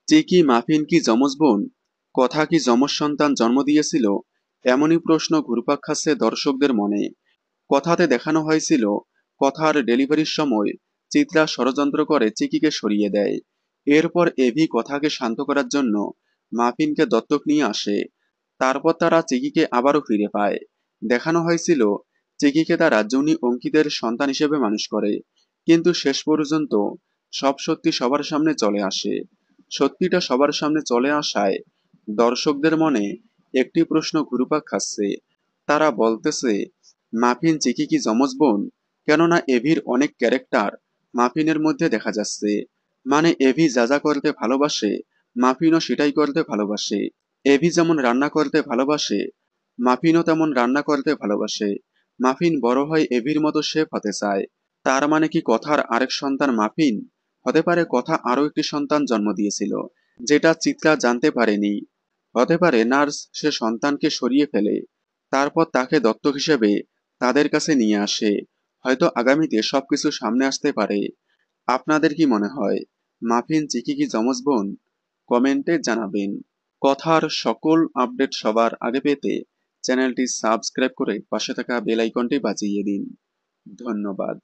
চিকি muffin কি যমজ বোন? কথা কি যমজ সন্তান জন্ম দিয়েছিল? এমনই প্রশ্ন ঘুরপাক খাচ্ছে দর্শকদের মনে। কথাতে দেখানো হয়েছিল, কথার ডেলিভারির সময় চিত্রা ষড়যন্ত্র করে চিকিকে সরিয়ে দেয়। এরপর এভি কথাকে শান্ত করার জন্য মাফিনকে দত্তক নিয়ে আসে। তারপর তারা চিকিকে আবারও ফিরে পায়। দেখানো হয়েছিল, চিকিকে তারা জুনি অঙ্কিতের সন্তান হিসেবে মানুষ করে। কিন্তু শেষ পর্যন্ত সব সত্যি সবার সামনে চলে আসে। সত্যিটা সবার সামনে চলে আসায় দর্শকদের মনে একটি প্রশ্ন ঘুরপাক খাচ্ছে। তারা বলতেছে, মাফিন চিকি কি যমজ বোন? কেননা এভির অনেক ক্যারেক্টার মাফিনের মধ্যে দেখা যাচ্ছে। মানে এভি যা যা করতে ভালোবাসে, মাফিনও সেটাই করতে ভালোবাসে। এভি যেমন রান্না করতে ভালোবাসে, মাফিনও তেমন রান্না করতে ভালোবাসে। মাফিন বড় হয় এভির মতো শেফ হতে চায়। তার মানে কি কথার আরেক সন্তান মাফিন? হতে পারে কথা আরও একটি সন্তান জন্ম দিয়েছিল, যেটা চিত্রা জানতে পারেনি। হতে পারে নার্স সে সন্তানকে সরিয়ে ফেলে, তারপর তাকে দত্তক হিসেবে তাদের কাছে নিয়ে আসে। হয়তো আগামীতে সবকিছু সামনে আসতে পারে। আপনাদের কি মনে হয়, মাফিন চিকি কি যমজ বোন? কমেন্টে জানাবেন। কথার সকল আপডেট সবার আগে পেতে চ্যানেলটি সাবস্ক্রাইব করে পাশে থাকা বেল আইকনটি বাজিয়ে দিন। ধন্যবাদ।